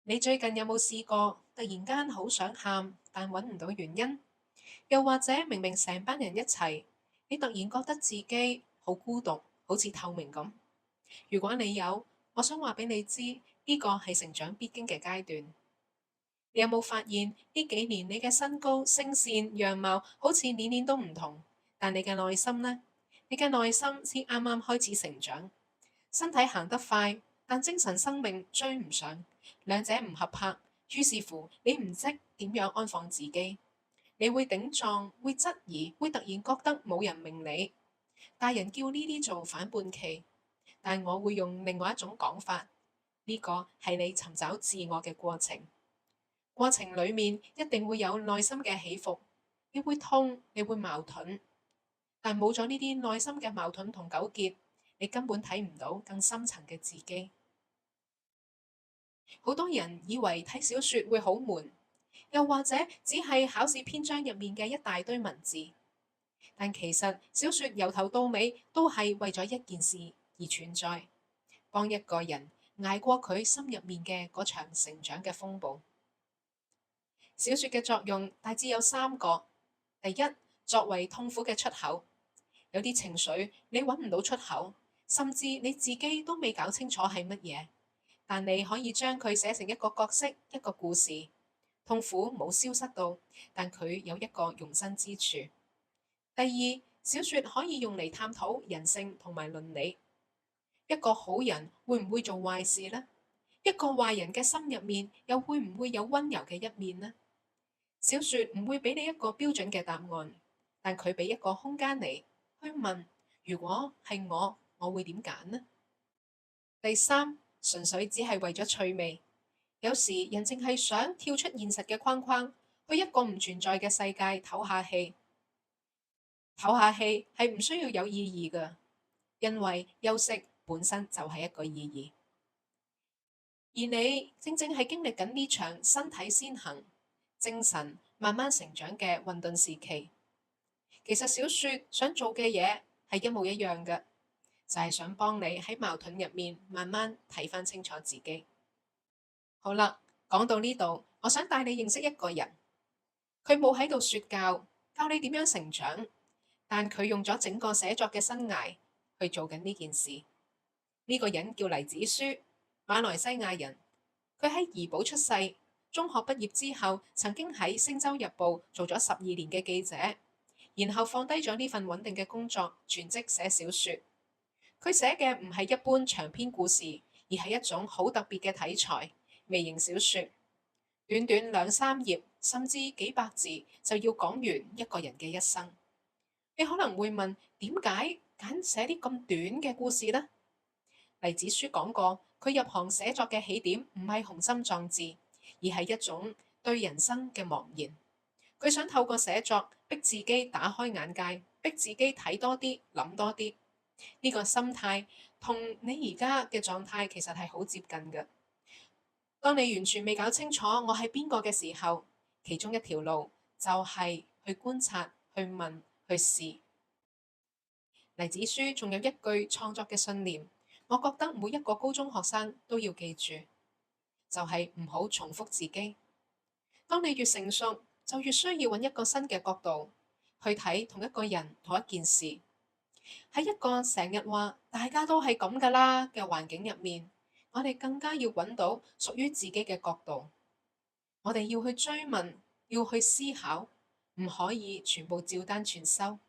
你最近有冇試過突然間好想喊，但揾唔到原因？又或者明明成班人一齊，你突然覺得自己好孤獨，好似透明咁？如果你有，我想話俾你知，呢個係成長必經嘅階段。你有冇發現呢幾年你嘅身高、聲線、樣貌好似年年都唔同，但你嘅內心呢？你嘅內心先啱啱開始成長，身體行得快，但精神生命追唔上，兩者唔合拍，於是乎你唔識點樣安放自己，你會頂撞，會質疑，會突然覺得冇人明你。大人叫呢啲做反叛期，但我會用另外一種講法，呢個係你尋找自我嘅過程。過程裡面一定會有內心嘅起伏，你會痛，你會矛盾，但冇咗呢啲內心嘅矛盾同糾結，你根本睇唔到更深層嘅自己。好多人以為睇小說會好悶，又或者只係考試篇章入面嘅一大堆文字，但其實小說由頭到尾都係為咗一件事而存在，幫一個人捱過佢心入面嘅嗰場成長嘅風暴。小說嘅作用大致有三個：第一，作為痛苦嘅出口，有啲情緒你揾唔到出口，甚至你自己都未搞清楚係乜嘢，但你可以將佢寫成一個角色，一個故事。痛苦冇消失到，但佢有一個容身之處。第二，小說可以用嚟探討人性同埋倫理。一個好人會唔會做壞事呢？一個壞人嘅心入面又會唔會有溫柔嘅一面呢？小說唔會俾你一個標準嘅答案，但佢俾一個空間你去問：如果係我會點揀呢？第三，純粹只係為咗趣味。有時人淨係想跳出現實嘅框框，去一個唔存在嘅世界唞下氣。唞下氣係唔需要有意義㗎，因為休息本身就係一個意義。而你正正係經歷緊呢場身體先行、精神慢慢成長嘅混沌時期。其實小說想做嘅嘢係一模一樣嘅，就係想幫你喺矛盾入面慢慢睇翻清楚自己。好啦，講到呢度，我想帶你認識一個人，佢冇喺度說教，教你點樣成長，但佢用咗整個寫作嘅生涯去做緊呢件事。呢個人叫黎子書，馬來西亞人。佢喺怡保出世，中學畢業之後，曾經喺《星洲日報》做咗12年嘅記者，然後放低咗呢份穩定嘅工作，全職寫小說。佢寫嘅唔係一般長篇故事，而係一種好特別嘅題材——微型小說。短短2、3頁，甚至幾百字，就要講完一個人嘅一生。你可能會問，點解揀寫啲咁短嘅故事呢？黎子書講過，佢入行寫作嘅起點唔係雄心壯志，而係一種對人生嘅茫然。佢想透過寫作逼自己打開眼界，逼自己睇多啲、諗多啲。呢個心態同你而家嘅狀態其實係好接近嘅。當你完全未搞清楚我係邊個嘅時候，其中一條路就係去觀察、去問、去試。黎子書仲有一句創作嘅信念，我覺得每一個高中學生都要記住，就係唔好重複自己。當你越成熟，就越需要揾一個新嘅角度去睇同一個人、同一件事。喺一個成日話大家都係咁噶啦嘅環境入面，我哋更加要揾到屬於自己嘅角度。我哋要去追問，要去思考，唔可以全部照單全收。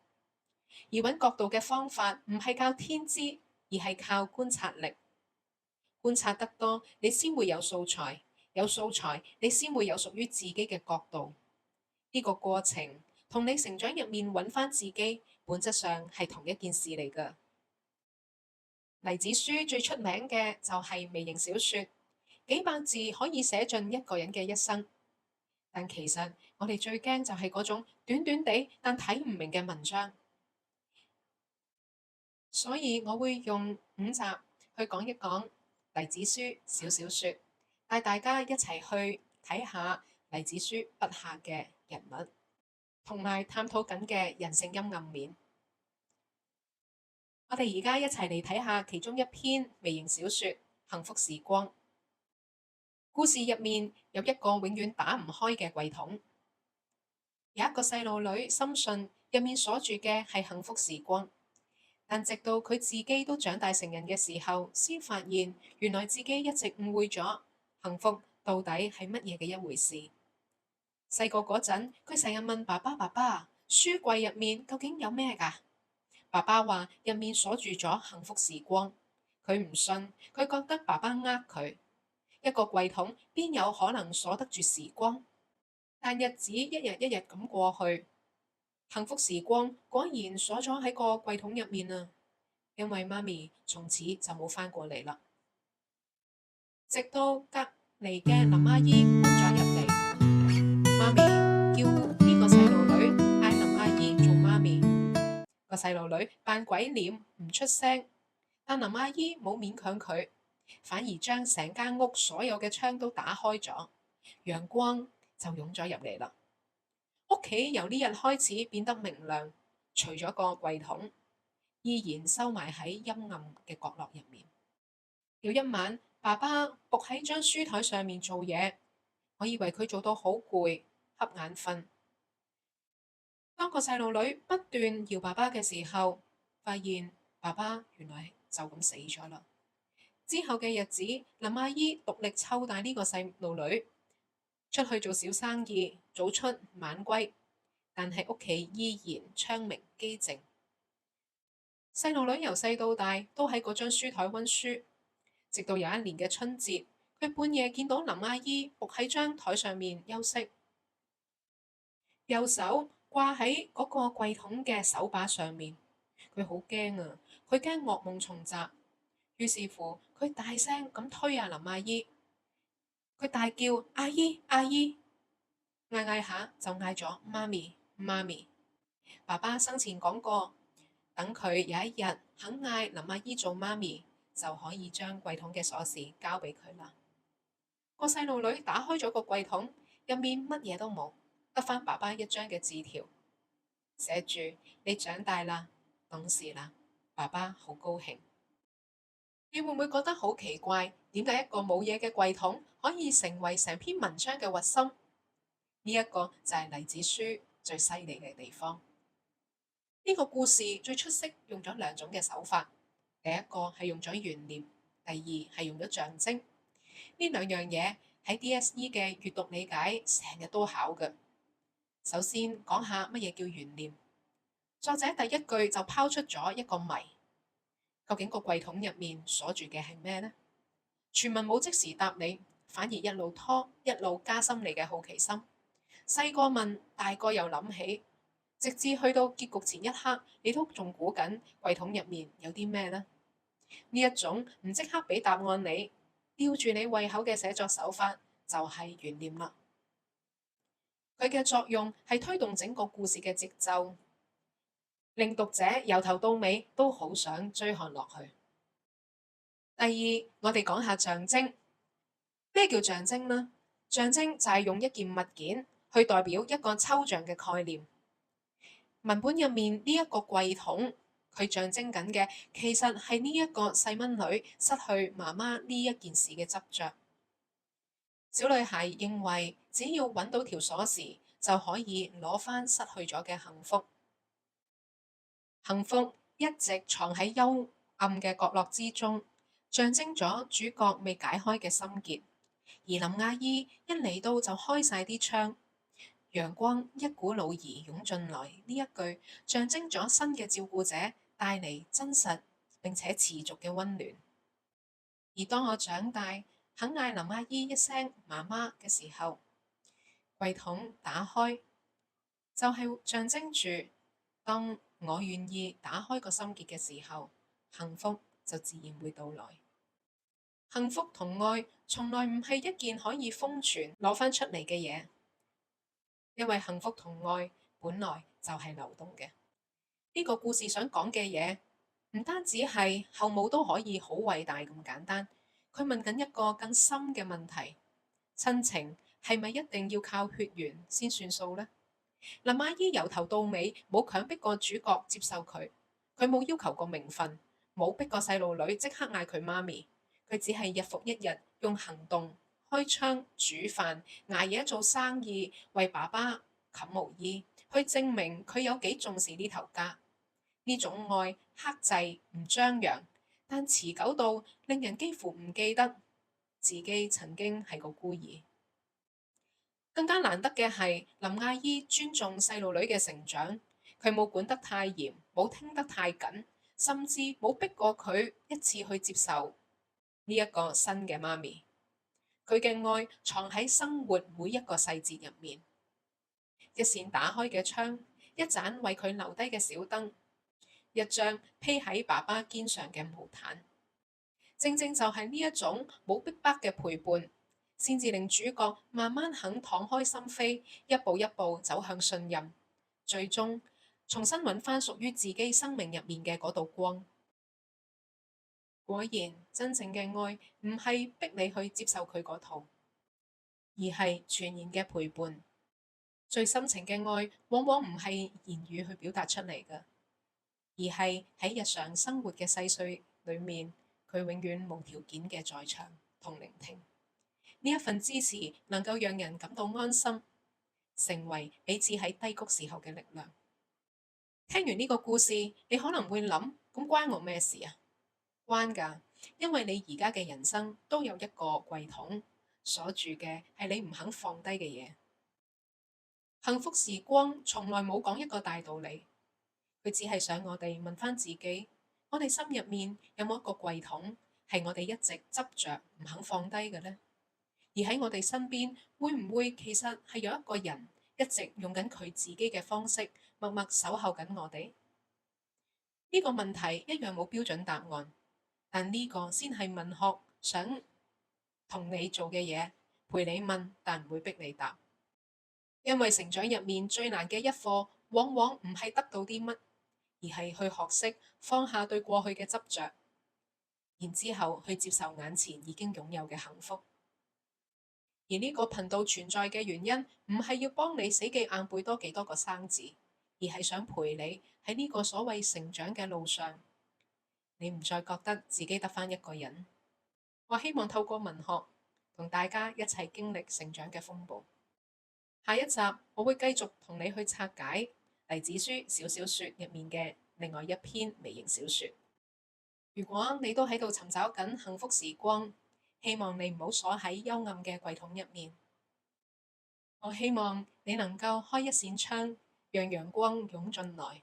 而揾角度嘅方法唔係靠天資，而係靠觀察力。觀察得多，你先會有素材，有素材，你先會有屬於自己嘅角度。呢個過程同你成長入面揾翻自己，本質上係同一件事嚟㗎。黎子書最出名嘅就係微型小說，幾百字可以寫盡一個人嘅一生。但其實我哋最驚就係嗰種短短地但睇唔明嘅文章。所以我會用5集去講一講黎子書小小說，帶大家一齊去睇下黎子書筆下嘅人物，同埋探討緊嘅人性陰暗面。我哋而家一齊嚟睇下其中一篇微型小說《幸福時光》。故事入面有一個永遠打唔開嘅櫃桶，有一個細路女深信入面鎖住嘅係幸福時光，但直到佢自己都長大成人嘅時候，先發現原來自己一直誤會咗幸福到底係乜嘢嘅一回事。細個嗰陣，佢成日問爸爸：爸爸，書櫃入面究竟有咩㗎？爸爸話入面鎖住咗幸福時光。佢唔信，佢覺得爸爸呃佢。一個櫃桶邊有可能鎖得住時光？但日子一日一日咁過去，幸福時光果然鎖咗喺個櫃桶入面啊！因為媽咪從此就冇返過嚟啦。直到隔離嘅林阿姨搬咗入嚟，媽咪叫呢個細路女嗌林阿姨做媽咪。個細路女扮鬼臉唔出聲，但林阿姨冇勉強佢，反而將成間屋所有嘅窗都打開咗，陽光就湧咗入嚟啦。屋企由呢日開始變得明亮，除咗個櫃桶，依然收埋喺陰暗嘅角落入面。有一晚，爸爸伏喺張書台上面做嘢，我以為佢做到好攰，瞌眼瞓。當個細路女不斷搖爸爸嘅時候，發現爸爸原來就咁死咗啦。之後嘅日子，林阿姨獨力湊大呢個細路女，出去做小生意，早出晚歸，但係屋企依然窗明幾淨。細路女由細到大都喺嗰張書台溫書，直到有一年嘅春節，佢半夜見到林阿姨伏喺張台上面休息，右手掛喺嗰個櫃桶嘅手把上面。佢好驚啊，佢驚噩夢重襲，於是乎佢大聲咁推林阿姨，佢大叫阿姨阿姨，嗌嗌下就嗌咗媽咪媽咪。爸爸生前講過，等佢有一日肯嗌林阿姨做媽咪，就可以將櫃桶嘅鎖匙交俾佢啦。個細路女打開咗個櫃桶，入面乜嘢都冇，得返爸爸一張嘅字條，寫住你長大啦，懂事啦，爸爸好高興。你會唔會覺得好奇怪？點解一個冇嘢嘅櫃桶可以成為成篇文章嘅核心？呢一個就係黎子書最犀利嘅地方。呢個故事最出色，用咗兩種嘅手法。第一個係用咗懸念，第二係用咗象徵。呢兩樣嘢喺 DSE 嘅閱讀理解成日都考嘅。首先講下乜嘢叫懸念。作者第一句就拋出咗一個謎，究竟個櫃桶入面鎖住嘅係咩呢？全文冇即時答你，反而一路拖，一路加深你嘅好奇心。細個問，大個又諗起，直至去到結局前一刻，你都仲估緊櫃桶入面有啲咩呢？呢一種唔即刻俾答案你，吊住你胃口嘅寫作手法就係懸念啦。佢嘅作用係推動整個故事嘅節奏，令讀者由頭到尾都好想追看落去。第二，我哋講下象徵。咩叫象徵呢？象徵就係用一件物件去代表一個抽象嘅概念。文本入面呢一個櫃桶，佢象徵緊嘅其實係呢一個細蚊女失去媽媽呢一件事嘅執着。小女孩認為只要揾到條鎖匙，就可以攞返失去咗嘅幸福。幸福一直藏喺幽暗嘅角落之中，象徵咗主角未解開嘅心結。而林阿姨一嚟到就開晒啲窗，陽光一股腦兒湧進來，呢一句象徵咗新嘅照顧者帶嚟真實並且持續嘅溫暖。而當我長大，肯嗌林阿姨一聲媽媽嘅時候，櫃桶打開，就係象徵住當我願意打開個心結嘅時候，幸福就自然會到來。幸福同愛從來唔係一件可以封存攞返出嚟嘅嘢，因為幸福同愛本來就係流動嘅。呢個故事想講嘅嘢唔單止係後母都可以好偉大咁簡單，佢問緊一個更深嘅問題：親情係咪一定要靠血緣先算數呢？林阿姨由頭到尾冇強迫個主角接受佢，佢冇要求過名分，冇逼個細路女即刻嗌佢媽咪。佢只係日復一日用行動開窗、煮飯、捱夜做生意，為爸爸冚毛衣，去證明佢有幾重視呢頭家。呢種愛克制唔張揚，但持久到令人幾乎唔記得自己曾經係個孤兒。更加難得嘅係林阿姨尊重細路女嘅成長，佢冇管得太嚴，冇聽得太緊，甚至冇逼過佢一次去接受呢一個新嘅媽咪。佢嘅愛藏喺生活每一個細節入面，一扇打開嘅窗，一盞為佢留低嘅小燈，一張披喺爸爸肩上嘅毛毯。正正就係呢一種冇逼迫嘅陪伴，先至令主角慢慢肯敞開心扉，一步一步走向信任，最終重新揾翻屬於自己生命入面嘅嗰道光。果然，真正嘅愛唔係逼你去接受佢嗰套，而係全然嘅陪伴。最深情嘅愛，往往唔係言語去表達出嚟嘅，而係喺日常生活嘅細碎裏面，佢永遠無條件嘅在場同聆聽。呢一份支持能夠讓人感到安心，成為彼此喺低谷時候嘅力量。聽完呢個故事，你可能會諗，咁關我咩事啊？關㗎，因為你而家嘅人生都有一個櫃桶，鎖住嘅係你唔肯放低嘅嘢。幸福時光從來冇講一個大道理，佢只係想我哋問翻自己，我哋心入面有冇一個櫃桶係我哋一直執着唔肯放低嘅呢？而喺我哋身邊，會唔會其實係有一個人一直用緊佢自己嘅方式，默默守候緊我哋？呢個問題一樣冇標準答案，但呢個先係文學想同你做嘅嘢，陪你問，但唔會逼你答。因為成長入面最難嘅一課，往往唔係得到啲乜，而係去學識放下對過去嘅執着，然之後去接受眼前已經擁有嘅幸福。而呢個頻道存在嘅原因，唔係要幫你死記硬背多幾多個生字，而係想陪你喺呢個所謂成長嘅路上，你唔再覺得自己得返一個人。我希望透過文學，同大家一齊經歷成長嘅風暴。下一集我會繼續同你去拆解黎子書小小說入面嘅另外一篇微型小說。如果你都喺度尋找緊幸福時光，希望你唔好鎖喺幽暗嘅櫃桶入面。我希望你能夠開一扇窗，讓陽光湧進來，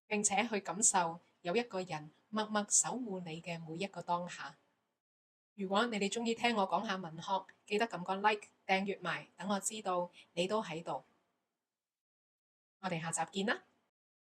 並且去感受有一個人默默守護你嘅每一個當下。如果你哋鍾意聽我講下文學，記得撳個 like 訂閱埋，等我知道你都喺度。我哋下集見啦！